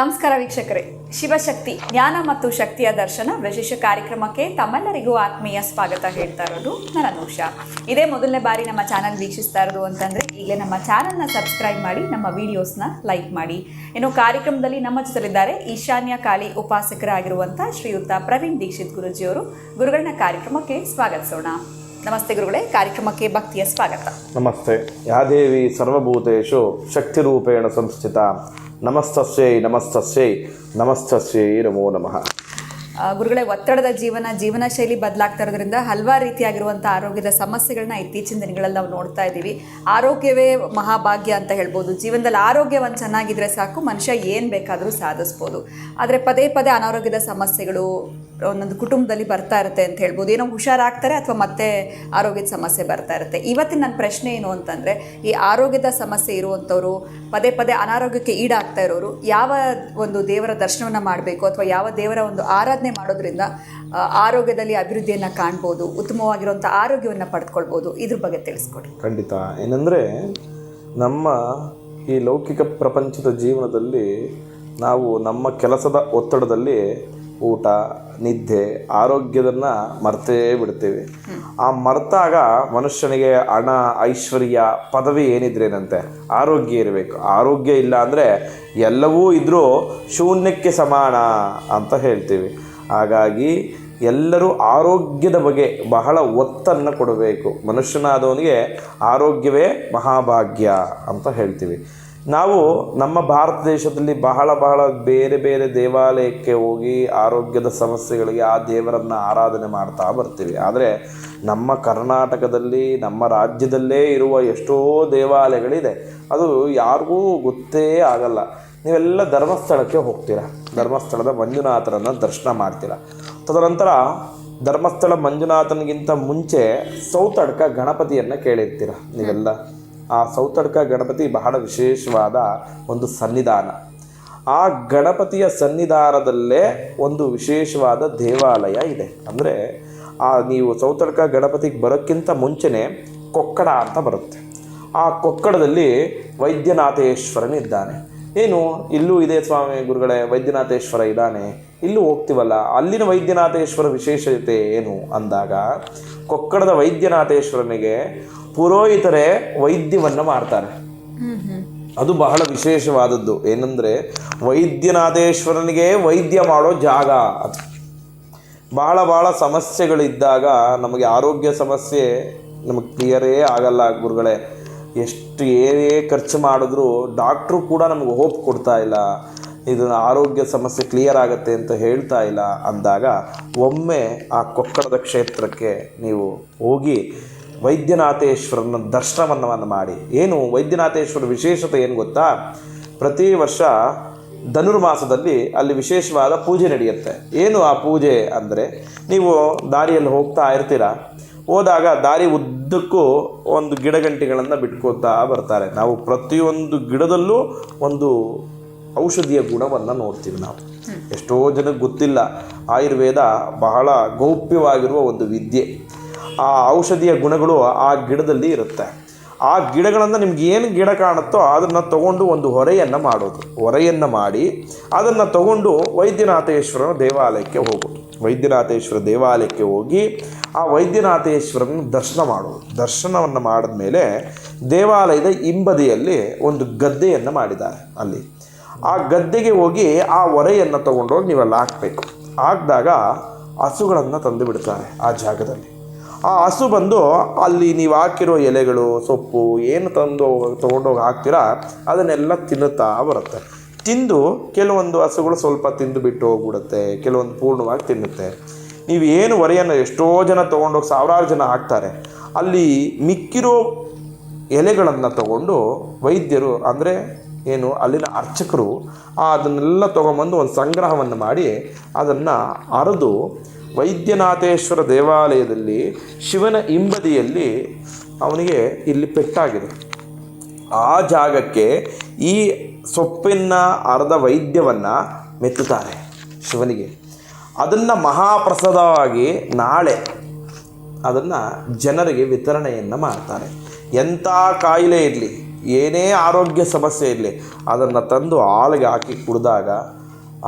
ನಮಸ್ಕಾರ ವೀಕ್ಷಕರೇ, ಶಿವಶಕ್ತಿ ಜ್ಞಾನ ಮತ್ತು ಶಕ್ತಿಯ ದರ್ಶನ ವಿಶೇಷ ಕಾರ್ಯಕ್ರಮಕ್ಕೆ ತಮ್ಮೆಲ್ಲರಿಗೂ ಆತ್ಮೀಯ ಸ್ವಾಗತ ಹೇಳ್ತಾ ಇರೋದು ನಾನು ಅನುಷಾ. ಇದೇ ಮೊದಲನೇ ಬಾರಿ ನಮ್ಮ ಚಾನಲ್ ವೀಕ್ಷಿಸ್ತಾ ಇರೋದು ಅಂತಂದರೆ ಈಗಲೇ ನಮ್ಮ ಚಾನಲ್ನ ಸಬ್ಸ್ಕ್ರೈಬ್ ಮಾಡಿ, ನಮ್ಮ ವಿಡಿಯೋಸ್ನ ಲೈಕ್ ಮಾಡಿ. ಇನ್ನು ಕಾರ್ಯಕ್ರಮದಲ್ಲಿ ನಮ್ಮ ಜೊತೆಲಿದ್ದಾರೆ ಈಶಾನ್ಯ ಕಾಳಿ ಉಪಾಸಕರಾಗಿರುವಂಥ ಶ್ರೀಯುತ ಪ್ರವೀಣ್ ದೀಕ್ಷಿತ್ ಗುರುಜಿಯವರು. ಗುರುಗಳನ್ನ ಕಾರ್ಯಕ್ರಮಕ್ಕೆ ಸ್ವಾಗತಿಸೋಣ. ನಮಸ್ತೆ ಗುರುಗಳೇ, ಕಾರ್ಯಕ್ರಮಕ್ಕೆ ಭಕ್ತಿಯ ಸ್ವಾಗತ. ನಮಸ್ತೆ. ಯಾ ದೇವಿ ಸರ್ವಭೂತೇಷು ಶಕ್ತಿರೂಪೇಣ ಸಂಸ್ಥಿತ ನಮಸ್ತಸ್ಯೈ ನಮಸ್ತಸ್ಯೈ ನಮಸ್ತಸ್ಯೈ ನಮೋ ನಮಃ. ಗುರುಗಳೇ, ಒತ್ತಡದ ಜೀವನ ಶೈಲಿ ಬದಲಾಗ್ತಾ ಇರೋದ್ರಿಂದ ಹಲವಾರು ರೀತಿಯಾಗಿರುವಂಥ ಆರೋಗ್ಯದ ಸಮಸ್ಯೆಗಳನ್ನ ಇತ್ತೀಚಿನ ದಿನಗಳಲ್ಲಿ ನಾವು ನೋಡ್ತಾ ಇದ್ದೀವಿ. ಆರೋಗ್ಯವೇ ಮಹಾಭಾಗ್ಯ ಅಂತ ಹೇಳ್ಬೋದು. ಜೀವನದಲ್ಲಿ ಆರೋಗ್ಯ ಒಂದು ಚೆನ್ನಾಗಿದ್ರೆ ಸಾಕು, ಮನುಷ್ಯ ಏನು ಬೇಕಾದರೂ ಸಾಧಿಸ್ಬೋದು. ಆದರೆ ಪದೇ ಪದೇ ಅನಾರೋಗ್ಯದ ಸಮಸ್ಯೆಗಳು ಒಂದೊಂದು ಕುಟುಂಬದಲ್ಲಿ ಬರ್ತಾ ಇರುತ್ತೆ ಅಂತ ಹೇಳ್ಬೋದು. ಏನೋ ಹುಷಾರಾಗ್ತಾರೆ ಅಥವಾ ಮತ್ತೆ ಆರೋಗ್ಯದ ಸಮಸ್ಯೆ ಬರ್ತಾ ಇರುತ್ತೆ. ಇವತ್ತಿನ ನನ್ನ ಪ್ರಶ್ನೆ ಏನು ಅಂತಂದರೆ, ಈ ಆರೋಗ್ಯದ ಸಮಸ್ಯೆ ಇರುವಂಥವ್ರು, ಪದೇ ಪದೇ ಅನಾರೋಗ್ಯಕ್ಕೆ ಈಡಾಗ್ತಾ ಇರೋರು ಯಾವ ಒಂದು ದೇವರ ದರ್ಶನವನ್ನು ಮಾಡಬೇಕು ಅಥವಾ ಯಾವ ದೇವರ ಒಂದು ಆರಾಧನೆ ಮಾಡೋದ್ರಿಂದ ಆರೋಗ್ಯದಲ್ಲಿ ಅಭಿವೃದ್ಧಿಯನ್ನು ಕಾಣ್ಬೋದು, ಉತ್ತಮವಾಗಿರುವಂಥ ಆರೋಗ್ಯವನ್ನು ಪಡೆದುಕೊಳ್ಬೋದು, ಇದ್ರ ಬಗ್ಗೆ ತಿಳಿಸ್ಕೊಡಿ. ಖಂಡಿತ. ಏನಂದರೆ, ನಮ್ಮ ಈ ಲೌಕಿಕ ಪ್ರಪಂಚದ ಜೀವನದಲ್ಲಿ ನಾವು ನಮ್ಮ ಕೆಲಸದ ಒತ್ತಡದಲ್ಲಿ ಊಟ, ನಿದ್ದೆ, ಆರೋಗ್ಯದನ್ನು ಮರ್ತೇ ಬಿಡ್ತೀವಿ. ಆ ಮರೆತಾಗ ಮನುಷ್ಯನಿಗೆ ಹಣ, ಐಶ್ವರ್ಯ, ಪದವಿ ಏನಿದ್ರೇನಂತೆ, ಆರೋಗ್ಯ ಇರಬೇಕು. ಆರೋಗ್ಯ ಇಲ್ಲ ಅಂದರೆ ಎಲ್ಲವೂ ಇದ್ದರೂ ಶೂನ್ಯಕ್ಕೆ ಸಮಾನ ಅಂತ ಹೇಳ್ತೀವಿ. ಹಾಗಾಗಿ ಎಲ್ಲರೂ ಆರೋಗ್ಯದ ಬಗ್ಗೆ ಬಹಳ ಒತ್ತನ್ನು ಕೊಡಬೇಕು. ಮನುಷ್ಯನಾದವನಿಗೆ ಆರೋಗ್ಯವೇ ಮಹಾಭಾಗ್ಯ ಅಂತ ಹೇಳ್ತೀವಿ. ನಾವು ನಮ್ಮ ಭಾರತ ದೇಶದಲ್ಲಿ ಬಹಳ ಬೇರೆ ಬೇರೆ ದೇವಾಲಯಕ್ಕೆ ಹೋಗಿ ಆರೋಗ್ಯದ ಸಮಸ್ಯೆಗಳಿಗೆ ಆ ದೇವರನ್ನು ಆರಾಧನೆ ಮಾಡ್ತಾ ಬರ್ತೀವಿ. ಆದರೆ ನಮ್ಮ ಕರ್ನಾಟಕದಲ್ಲಿ, ನಮ್ಮ ರಾಜ್ಯದಲ್ಲೇ ಇರುವ ಎಷ್ಟೋ ದೇವಾಲಯಗಳಿದೆ, ಅದು ಯಾರಿಗೂ ಗೊತ್ತೇ ಆಗಲ್ಲ. ನೀವೆಲ್ಲ ಧರ್ಮಸ್ಥಳಕ್ಕೆ ಹೋಗ್ತೀರಾ, ಧರ್ಮಸ್ಥಳದ ಮಂಜುನಾಥರನ್ನು ದರ್ಶನ ಮಾಡ್ತೀರಾ. ತದನಂತರ ಧರ್ಮಸ್ಥಳ ಮಂಜುನಾಥನಿಗಿಂತ ಮುಂಚೆ ಸೌತಡ್ಕ ಗಣಪತಿಯನ್ನು ಕೇಳಿರ್ತೀರ ನೀವೆಲ್ಲ. ಆ ಸೌತಡ್ಕ ಗಣಪತಿ ಬಹಳ ವಿಶೇಷವಾದ ಒಂದು ಸನ್ನಿಧಾನ. ಆ ಗಣಪತಿಯ ಸನ್ನಿಧಾನದಲ್ಲೇ ಒಂದು ವಿಶೇಷವಾದ ದೇವಾಲಯ ಇದೆ. ಅಂದರೆ ನೀವು ಸೌತಡ್ಕ ಗಣಪತಿಗೆ ಬರೋಕ್ಕಿಂತ ಮುಂಚೆನೇ ಕೊಕ್ಕಡ ಅಂತ ಬರುತ್ತೆ. ಆ ಕೊಕ್ಕಡದಲ್ಲಿ ವೈದ್ಯನಾಥೇಶ್ವರನಿದ್ದಾನೆ. ಏನು ಇಲ್ಲೂ ಇದೆ ಸ್ವಾಮಿ ಗುರುಗಳೇ, ವೈದ್ಯನಾಥೇಶ್ವರ ಇದ್ದಾನೆ, ಇಲ್ಲೂ ಹೋಗ್ತೀವಲ್ಲ, ಅಲ್ಲಿನ ವೈದ್ಯನಾಥೇಶ್ವರ ವಿಶೇಷತೆ ಏನು ಅಂದಾಗ, ಕೊಕ್ಕಡದ ವೈದ್ಯನಾಥೇಶ್ವರನಿಗೆ ಪುರೋಹಿತರೇ ವೈದ್ಯವನ್ನು ಮಾಡ್ತಾರೆ. ಅದು ಬಹಳ ವಿಶೇಷವಾದದ್ದು. ಏನಂದರೆ, ವೈದ್ಯನಾಥೇಶ್ವರನಿಗೆ ವೈದ್ಯ ಮಾಡೋ ಜಾಗ ಅದು. ಬಹಳ ಸಮಸ್ಯೆಗಳಿದ್ದಾಗ ನಮಗೆ ಆರೋಗ್ಯ ಸಮಸ್ಯೆ ನಮಗೆ ಕ್ಲಿಯರೇ ಆಗಲ್ಲ ಗುರುಗಳೇ. ಎಷ್ಟು ಏನೇ ಖರ್ಚು ಮಾಡಿದ್ರೂ ಡಾಕ್ಟ್ರು ಕೂಡ ನಮಗೆ ಹೋಪ್ ಕೊಡ್ತಾ ಇಲ್ಲ, ಇದನ್ನು ಆರೋಗ್ಯ ಸಮಸ್ಯೆ ಕ್ಲಿಯರ್ ಆಗುತ್ತೆ ಅಂತ ಹೇಳ್ತಾ ಇಲ್ಲ ಅಂದಾಗ, ಒಮ್ಮೆ ಆ ಕೊಕ್ಕಡದ ಕ್ಷೇತ್ರಕ್ಕೆ ನೀವು ಹೋಗಿ ವೈದ್ಯನಾಥೇಶ್ವರನ ದರ್ಶನವನ್ನು ಮಾಡಿ. ಏನು ವೈದ್ಯನಾಥೇಶ್ವರ ವಿಶೇಷತೆ ಏನು ಗೊತ್ತಾ? ಪ್ರತಿ ವರ್ಷ ಧನುರ್ಮಾಸದಲ್ಲಿ ಅಲ್ಲಿ ವಿಶೇಷವಾದ ಪೂಜೆ ನಡೆಯುತ್ತೆ. ಏನು ಆ ಪೂಜೆ ಅಂದರೆ, ನೀವು ದಾರಿಯಲ್ಲಿ ಹೋಗ್ತಾ ಇರ್ತೀರ, ಹೋದಾಗ ದಾರಿ ಉದ್ದಕ್ಕೂ ಒಂದು ಗಿಡಗಂಟಿಗಳನ್ನು ಬಿಟ್ಕೋತಾ ಬರ್ತಾರೆ. ನಾವು ಪ್ರತಿಯೊಂದು ಗಿಡದಲ್ಲೂ ಒಂದು ಔಷಧಿಯ ಗುಣವನ್ನು ನೋಡ್ತೀವಿ. ನಾವು ಎಷ್ಟೋ ಜನಕ್ಕೆ ಗೊತ್ತಿಲ್ಲ, ಆಯುರ್ವೇದ ಬಹಳ ಗೌಪ್ಯವಾಗಿರುವ ಒಂದು ವಿದ್ಯೆ. ಆ ಔಷಧಿಯ ಗುಣಗಳು ಆ ಗಿಡದಲ್ಲಿ ಇರುತ್ತೆ. ಆ ಗಿಡಗಳನ್ನು ನಿಮ್ಗೆ ಏನು ಗಿಡ ಕಾಣುತ್ತೋ ಅದನ್ನು ತಗೊಂಡು ಒಂದು ಹೊರೆಯನ್ನು ಮಾಡೋದು. ಹೊರೆಯನ್ನು ಮಾಡಿ ಅದನ್ನು ತಗೊಂಡು ವೈದ್ಯನಾಥೇಶ್ವರನ ದೇವಾಲಯಕ್ಕೆ ಹೋಗೋದು. ವೈದ್ಯನಾಥೇಶ್ವರ ದೇವಾಲಯಕ್ಕೆ ಹೋಗಿ ಆ ವೈದ್ಯನಾಥೇಶ್ವರನ ದರ್ಶನ ಮಾಡೋದು. ದರ್ಶನವನ್ನು ಮಾಡಿದ ಮೇಲೆ ದೇವಾಲಯದ ಹಿಂಬದಿಯಲ್ಲಿ ಒಂದು ಗದ್ದೆಯನ್ನು ಮಾಡಿದ್ದಾರೆ. ಅಲ್ಲಿ ಆ ಗದ್ದೆಗೆ ಹೋಗಿ ಆ ಹೊರೆಯನ್ನು ತೊಗೊಂಡೋಗಿ ನೀವೆಲ್ಲ ಹಾಕಬೇಕು. ಹಾಕಿದಾಗ ಹಸುಗಳನ್ನು ತಂದು ಬಿಡ್ತಾರೆ ಆ ಜಾಗದಲ್ಲಿ. ಆ ಹಸು ಬಂದು ಅಲ್ಲಿ ನೀವು ಹಾಕಿರೋ ಎಲೆಗಳು, ಸೊಪ್ಪು ಏನು ತೊಗೊಂಡೋಗಿ ಹಾಕ್ತೀರಾ ಅದನ್ನೆಲ್ಲ ತಿನ್ನುತ್ತಾ ಬರುತ್ತೆ. ತಿಂದು ಕೆಲವೊಂದು ಹಸುಗಳು ಸ್ವಲ್ಪ ತಿಂದು ಬಿಟ್ಟು ಹೋಗ್ಬಿಡುತ್ತೆ, ಕೆಲವೊಂದು ಪೂರ್ಣವಾಗಿ ತಿನ್ನುತ್ತೆ. ನೀವು ಏನು ಹೊರೆಯನ್ನು ಎಷ್ಟೋ ಜನ ತೊಗೊಂಡೋಗಿ ಸಾವಿರಾರು ಜನ ಹಾಕ್ತಾರೆ. ಅಲ್ಲಿ ಮಿಕ್ಕಿರೋ ಎಲೆಗಳನ್ನು ತಗೊಂಡು ವೈದ್ಯರು, ಅಂದರೆ ಏನು ಅಲ್ಲಿನ ಅರ್ಚಕರು, ಅದನ್ನೆಲ್ಲ ತೊಗೊಂಬಂದು ಒಂದು ಸಂಗ್ರಹವನ್ನು ಮಾಡಿ ಅದನ್ನು ಅರೆದು ವೈದ್ಯನಾಥೇಶ್ವರ ದೇವಾಲಯದಲ್ಲಿ ಶಿವನ ಹಿಂಬದಿಯಲ್ಲಿ ಅವನಿಗೆ ಇಲ್ಲಿ ಪೆಟ್ಟಾಗಿದೆ. ಆ ಜಾಗಕ್ಕೆ ಈ ಸೊಪ್ಪಿನ ಅರ್ಧ ವೈದ್ಯವನ್ನು ಮೆತ್ತುತ್ತಾರೆ ಶಿವನಿಗೆ. ಅದನ್ನು ಮಹಾಪ್ರಸಾದವಾಗಿ ನಾಳೆ ಅದನ್ನು ಜನರಿಗೆ ವಿತರಣೆಯನ್ನು ಮಾಡ್ತಾರೆ. ಎಂಥ ಕಾಯಿಲೆ ಇರಲಿ, ಏನೇ ಆರೋಗ್ಯ ಸಮಸ್ಯೆ ಇರಲಿ ಅದನ್ನು ತಂದು ಹಾಲಿಗೆ ಹಾಕಿ ಕುಡಿದಾಗ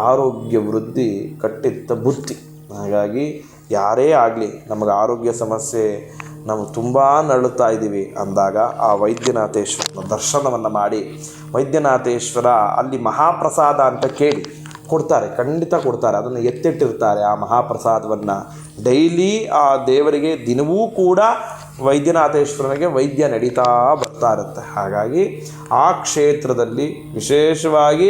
ಆರೋಗ್ಯ ವೃದ್ಧಿ ಕಟ್ಟಿತ್ತ ಬುತ್ತಿ. ಹಾಗಾಗಿ ಯಾರೇ ಆಗಲಿ ನಮಗೆ ಆರೋಗ್ಯ ಸಮಸ್ಯೆ ನಾವು ತುಂಬ ನರಳುತ್ತಾ ಇದ್ದೀವಿ ಅಂದಾಗ ಆ ವೈದ್ಯನಾಥೇಶ್ವರನ ದರ್ಶನವನ್ನು ಮಾಡಿ, ವೈದ್ಯನಾಥೇಶ್ವರ ಅಲ್ಲಿ ಮಹಾಪ್ರಸಾದ ಅಂತ ಕೇಳಿ ಕೊಡ್ತಾರೆ, ಖಂಡಿತ ಕೊಡ್ತಾರೆ. ಅದನ್ನು ಎತ್ತಿಟ್ಟಿರ್ತಾರೆ ಆ ಮಹಾಪ್ರಸಾದವನ್ನು. ಡೈಲಿ ಆ ದೇವರಿಗೆ ದಿನವೂ ಕೂಡ ವೈದ್ಯನಾಥೇಶ್ವರನಿಗೆ ವೈದ್ಯ ನಡೀತಾ ಬರ್ತಾ ಇರುತ್ತೆ. ಹಾಗಾಗಿ ಆ ಕ್ಷೇತ್ರದಲ್ಲಿ ವಿಶೇಷವಾಗಿ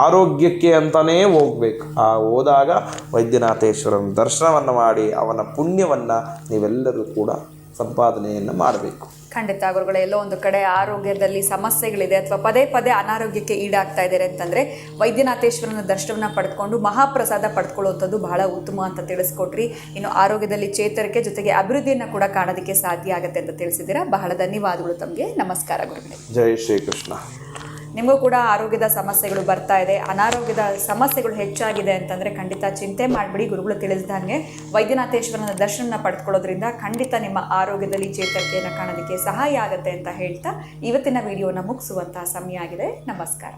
ಆರೋಗ್ಯಕ್ಕೆ ಅಂತಲೇ ಹೋಗಬೇಕು. ಹೋದಾಗ ವೈದ್ಯನಾಥೇಶ್ವರನ ದರ್ಶನವನ್ನು ಮಾಡಿ ಅವನ ಪುಣ್ಯವನ್ನು ನೀವೆಲ್ಲರೂ ಕೂಡ ಸಂಪಾದನೆಯನ್ನು ಮಾಡಬೇಕು. ಖಂಡಿತ ಗುರುಗಳೇ, ಎಲ್ಲೋ ಒಂದು ಕಡೆ ಆರೋಗ್ಯದಲ್ಲಿ ಸಮಸ್ಯೆಗಳಿದೆ ಅಥವಾ ಪದೇ ಪದೇ ಅನಾರೋಗ್ಯಕ್ಕೆ ಈಡಾಗ್ತಾ ಇದ್ದಾರೆ ಅಂತಂದರೆ ವೈದ್ಯನಾಥೇಶ್ವರನ ದರ್ಶನವನ್ನು ಪಡೆದುಕೊಂಡು ಮಹಾಪ್ರಸಾದ ಪಡೆದುಕೊಳ್ಳುವಂಥದ್ದು ಬಹಳ ಉತ್ತಮ ಅಂತ ತಿಳಿಸ್ಕೊಟ್ರಿ. ಇನ್ನು ಆರೋಗ್ಯದಲ್ಲಿ ಚೇತರಿಕೆ ಜೊತೆಗೆ ಅಭಿವೃದ್ಧಿಯನ್ನು ಕೂಡ ಕಾಣೋದಕ್ಕೆ ಸಾಧ್ಯ ಆಗುತ್ತೆ ಅಂತ ತಿಳಿಸಿದ್ದೀರಾ. ಬಹಳ ಧನ್ಯವಾದಗಳು ತಮಗೆ. ನಮಸ್ಕಾರ ಗುರುಗಳೇ. ಜೈ ಶ್ರೀಕೃಷ್ಣ. ನಿಮಗೂ ಕೂಡ ಆರೋಗ್ಯದ ಸಮಸ್ಯೆಗಳು ಬರ್ತಾ ಇದೆ, ಅನಾರೋಗ್ಯದ ಸಮಸ್ಯೆಗಳು ಹೆಚ್ಚಾಗಿದೆ ಅಂತಂದರೆ ಖಂಡಿತ ಚಿಂತೆ ಮಾಡಿಬಿಡಿ. ಗುರುಗಳು ತಿಳಿಸಿದಂಗೆ ವೈದ್ಯನಾಥೇಶ್ವರನ ದರ್ಶನ ಪಡೆದುಕೊಳ್ಳೋದ್ರಿಂದ ಖಂಡಿತ ನಿಮ್ಮ ಆರೋಗ್ಯದಲ್ಲಿ ಚೇತರಿಕೆಯನ್ನು ಕಾಣೋದಕ್ಕೆ ಸಹಾಯ ಆಗುತ್ತೆ ಅಂತ ಹೇಳ್ತಾ ಇವತ್ತಿನ ವಿಡಿಯೋನ ಮುಗಿಸುವಂತಹ ಸಮಯ ಆಗಿದೆ. ನಮಸ್ಕಾರ.